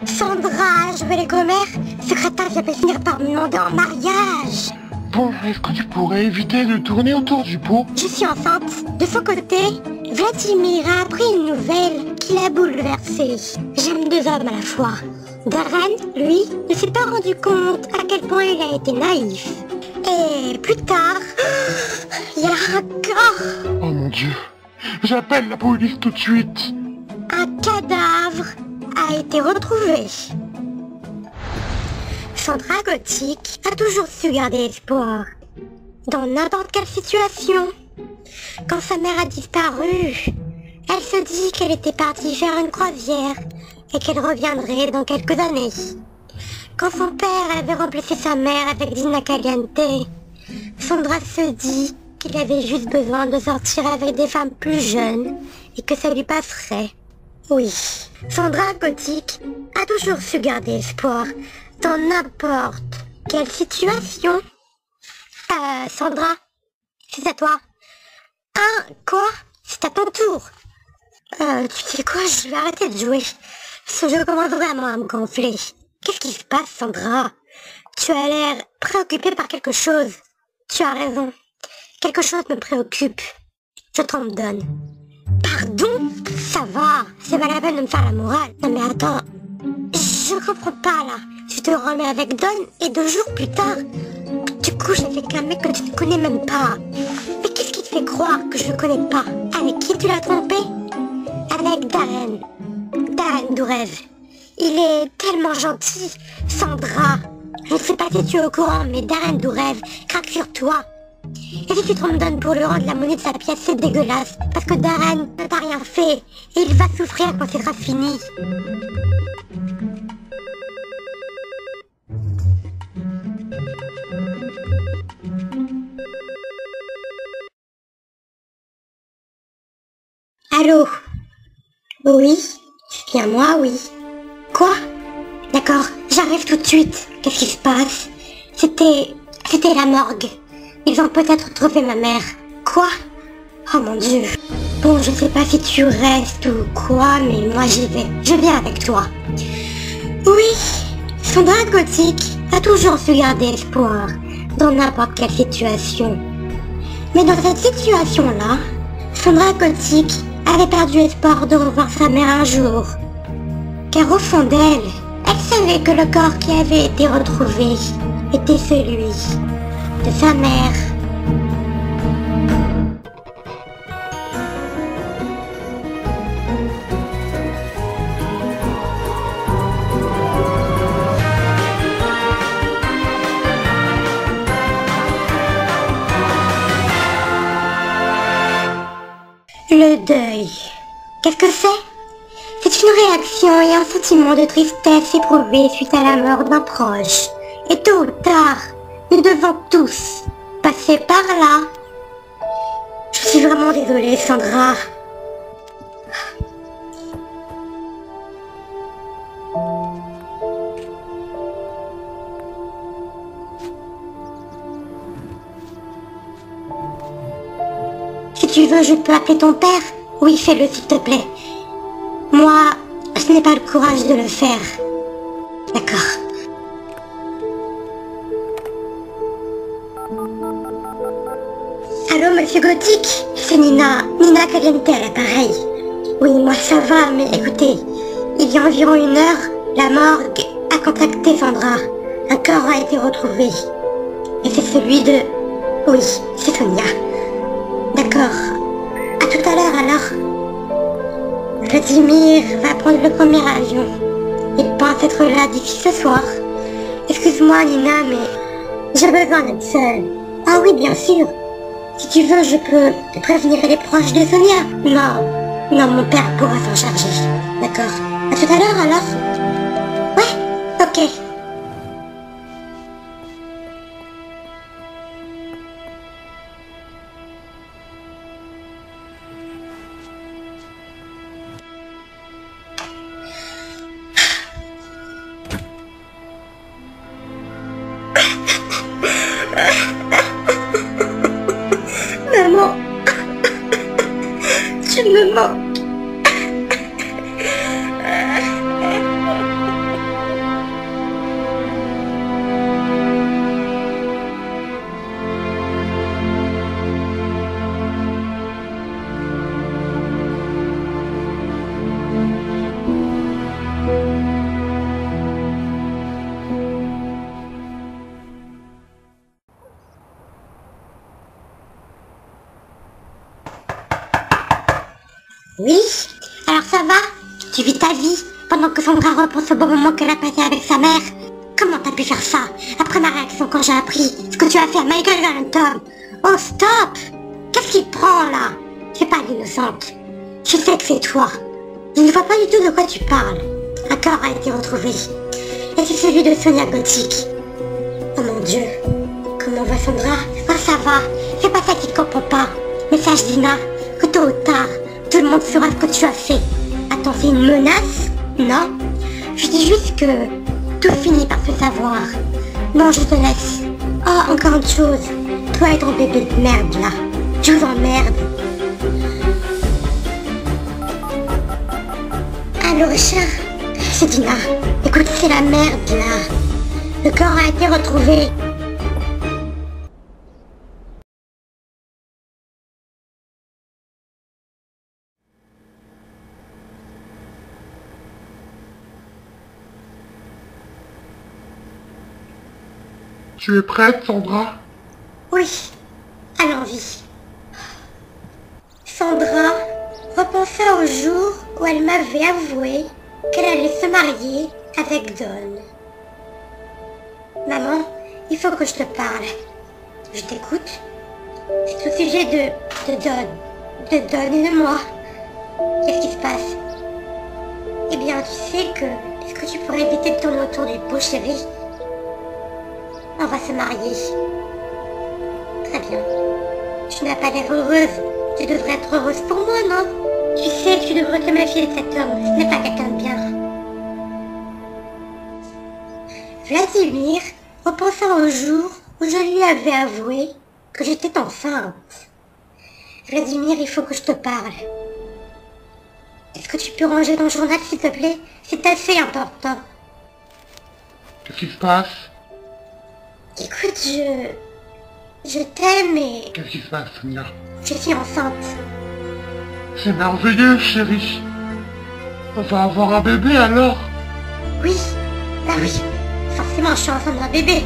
Sandra, je vais les commères. Secrétaire vient de finir par me demander en mariage. Bon, est-ce que tu pourrais éviter de tourner autour du pot? Je suis enceinte. De son côté, Vladimir a appris une nouvelle qui l'a bouleversée. J'aime deux hommes à la fois. Darren, lui, ne s'est pas rendu compte à quel point il a été naïf. Et plus tard, il y a un corps. Oh mon Dieu, j'appelle la police tout de suite. Un cadavre a été retrouvé. Sandra Gothic a toujours su garder espoir. Dans n'importe quelle situation. Quand sa mère a disparu, elle se dit qu'elle était partie faire une croisière et qu'elle reviendrait dans quelques années. Quand son père avait remplacé sa mère avec Dina Caliente, Sandra se dit qu'il avait juste besoin de sortir avec des femmes plus jeunes et que ça lui passerait. Oui, Sandra Gothic a toujours su garder espoir dans n'importe quelle situation. Sandra, c'est à toi. Hein, quoi? C'est à ton tour. Tu sais quoi, je vais arrêter de jouer. Ce jeu commence vraiment à me gonfler. Qu'est-ce qui se passe, Sandra? Tu as l'air préoccupée par quelque chose. Tu as raison. Quelque chose me préoccupe. Je t'en donne. Pardon? Ça va, c'est pas la peine de me faire la morale. Non mais attends, je comprends pas là. Tu te remets avec Don et 2 jours plus tard, tu couches avec un mec que tu ne connais même pas. Mais qu'est-ce qui te fait croire que je le connais pas? Avec qui tu l'as trompé? Avec Darren. Darren Dourev. Il est tellement gentil. Sandra, je ne sais pas si tu es au courant, mais Darren Dourev craque sur toi. Et si tu te donnes pour lui rendre la monnaie de sa pièce, c'est dégueulasse. Parce que Darren ne t'a rien fait. Et il va souffrir quand ce sera fini. Allô? Oui? C'est bien moi, oui. Quoi? D'accord, j'arrive tout de suite. Qu'est-ce qui se passe? C'était la morgue. Ils ont peut-être trouvé ma mère. Quoi? Oh mon Dieu. Bon, je sais pas si tu restes ou quoi, mais moi j'y vais. Je viens avec toi. Oui, Sandra Gothic a toujours su garder espoir dans n'importe quelle situation. Mais dans cette situation-là, Sandra Gothic avait perdu espoir de revoir sa mère un jour. Car au fond d'elle, elle savait que le corps qui avait été retrouvé était celui de sa mère. Le deuil. Qu'est-ce que c'est? C'est une réaction et un sentiment de tristesse éprouvé suite à la mort d'un proche. Et tôt ou tard, nous devons tous passer par là. Je suis vraiment désolée, Sandra. Si tu veux, je peux appeler ton père? Oui, fais-le s'il te plaît. Moi, je n'ai pas le courage de le faire. D'accord. Allô, monsieur Gothic? C'est Nina Caliente à l'appareil. Oui, moi ça va, mais écoutez, il y a environ 1 heure, la morgue a contacté Sandra. Un corps a été retrouvé. Et c'est celui de... Oui, c'est Sonia. D'accord. À tout à l'heure alors. Vladimir va prendre le premier avion. Il pense être là d'ici ce soir. Excuse-moi Nina, mais j'ai besoin d'être seule. Ah oui, bien sûr. Si tu veux, je peux prévenir les proches de Sonia. Non, mon père pourra s'en charger. D'accord. À tout à l'heure alors. Ouais, ok. Maman, tu me manques. Tu vis ta vie pendant que Sandra repense au bon moment qu'elle a passé avec sa mère. Comment t'as pu faire ça après ma réaction quand j'ai appris ce que tu as fait à Michael Valentin? Oh stop! Qu'est-ce qu'il prend là? C'est pas l'innocente. Je sais que c'est toi. Je ne vois pas du tout de quoi tu parles. Un corps a été retrouvé. Et c'est celui de Sonia Gothic. Oh mon Dieu. Comment va Sandra? Oh ça va. C'est pas ça qu'il comprend pas. Mais sache Dina, que tôt ou tard, tout le monde saura ce que tu as fait. Attends, c'est une menace? Non. Je dis juste que tout finit par se savoir. Non, je te laisse. Oh, encore une chose. Toi et ton bébé de merde là. Je vous emmerde. Allô Richard? C'est Dina. Écoute, c'est la merde là. Le corps a été retrouvé. Tu es prête, Sandra? Oui, allons-y. Sandra repensa au jour où elle m'avait avoué qu'elle allait se marier avec Don. Maman, il faut que je te parle. Je t'écoute. C'est au sujet de Don. De Don et de moi. Qu'est-ce qui se passe? Eh bien, tu sais que... Est-ce que tu pourrais éviter de tourner autour du pot, chérie? On va se marier. Très bien. Tu n'as pas l'air heureuse. Tu devrais être heureuse pour moi, non? Tu sais que tu devrais te méfier de cet homme. Ce n'est pas quelqu'un de bien. Vladimir repensa au jour où je lui avais avoué que j'étais enceinte. Vladimir, il faut que je te parle. Est-ce que tu peux ranger ton journal, s'il te plaît? C'est assez important. Qu'est-ce qui se passe? Écoute, je t'aime et... Qu'est-ce qui se passe, Sonia? Je suis enceinte. C'est merveilleux, chérie. On va avoir un bébé alors? Oui, bah oui. Forcément, je suis enceinte d'un bébé.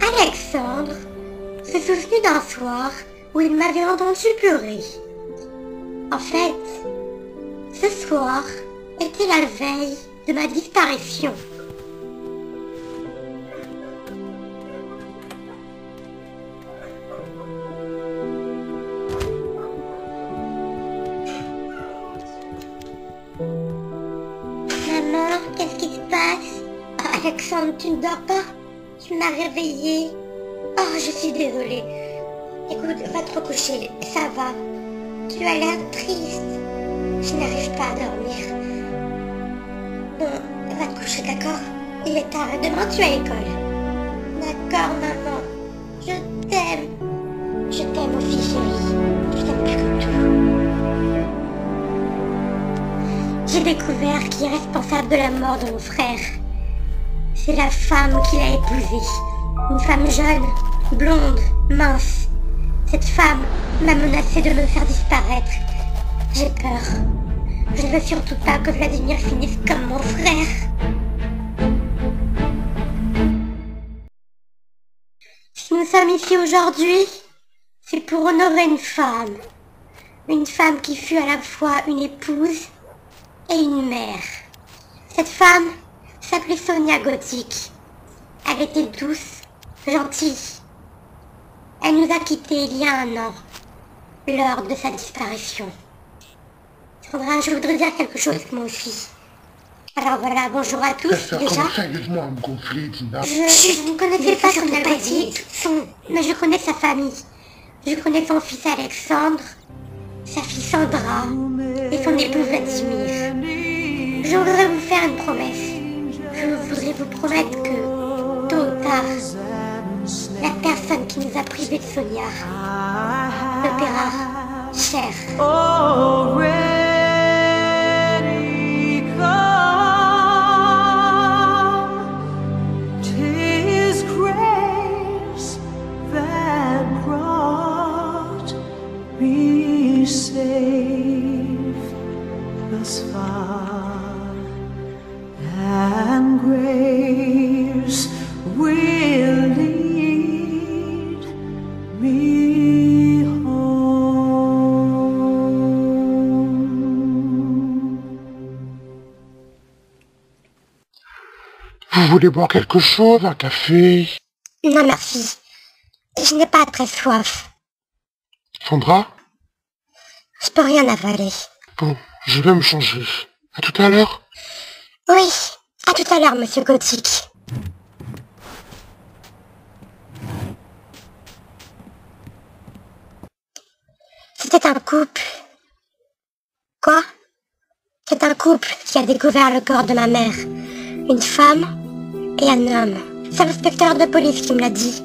Alexandre se souvenait d'un soir où il m'avait entendu pleurer. En fait, ce soir était la veille de ma disparition. Maman, qu'est-ce qui se passe? Oh, Alexandre, tu ne dors pas? Tu m'as réveillée. Oh, je suis désolée. Écoute, va te recoucher, ça va. Tu as l'air triste. Je n'arrive pas à dormir. Bon, va te coucher, d'accord? Il est tard et demain tu as école. D'accord, maman. Je t'aime. Je t'aime aussi, chérie. Je t'aime plus que tout. J'ai découvert qui est responsable de la mort de mon frère. C'est la femme qu'il a épousée. Une femme jeune, blonde, mince. Cette femme m'a menacé de me faire disparaître. J'ai peur. Je ne veux surtout pas que Vladimir finisse comme mon frère. Si nous sommes ici aujourd'hui, c'est pour honorer une femme. Une femme qui fut à la fois une épouse et une mère. Cette femme s'appelait Sonia Gothic. Elle était douce, gentille. Elle nous a quittés il y a 1 an, lors de sa disparition. Sandra, je voudrais dire quelque chose moi aussi. Alors voilà, bonjour à tous Ça déjà. commence sérieusement à me gonfler, Dina. Je ne connaissais pas Sonia Gothic, mais je connais sa famille. Je connais son fils Alexandre, sa fille Sandra et son époux Vladimir. Je voudrais vous faire une promesse. Je voudrais vous promettre que, tôt ou tard, la personne qui nous a privés de Sonia me paiera cher. And grace will lead me home. voulez boire quelque chose, un café? Non merci, je n'ai pas très soif. Sandra? Je peux rien avaler. Bon, je vais me changer. À tout à l'heure. Oui, à tout à l'heure, monsieur Gothique. C'était un couple. Quoi? C'est un couple qui a découvert le corps de ma mère. Une femme et un homme. C'est l'inspecteur de police qui me l'a dit.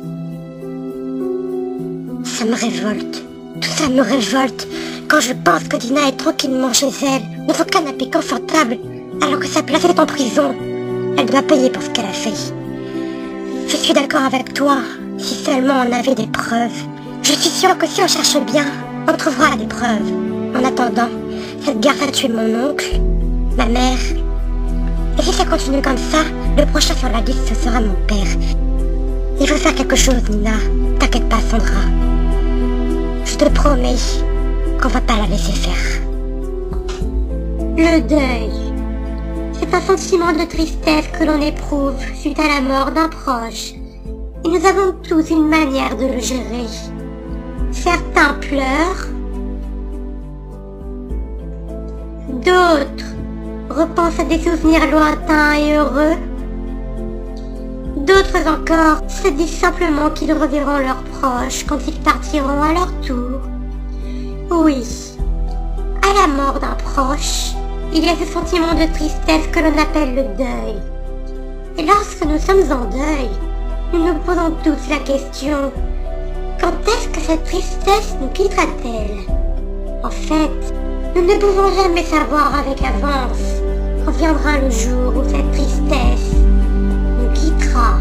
Ça me révolte. Tout ça me révolte quand je pense que Dina est tranquillement chez elle, dans son canapé confortable, alors que sa place est en prison. Elle doit payer pour ce qu'elle a fait. Je suis d'accord avec toi, si seulement on avait des preuves. Je suis sûre que si on cherche bien, on trouvera des preuves. En attendant, cette garce a tué mon oncle, ma mère. Et si ça continue comme ça, le prochain sur la liste, ce sera mon père. Il faut faire quelque chose, Nina. T'inquiète pas, Sandra. Je te promets qu'on va pas la laisser faire. Le deuil. C'est un sentiment de tristesse que l'on éprouve suite à la mort d'un proche. Et nous avons tous une manière de le gérer. Certains pleurent. D'autres repensent à des souvenirs lointains et heureux. D'autres encore se disent simplement qu'ils reverront leurs proches quand ils partiront à leur tour. Oui, à la mort d'un proche, il y a ce sentiment de tristesse que l'on appelle le deuil. Et lorsque nous sommes en deuil, nous nous posons tous la question, quand est-ce que cette tristesse nous quittera-t-elle? En fait, nous ne pouvons jamais savoir avec avance quand viendra le jour où cette tristesse nous quittera.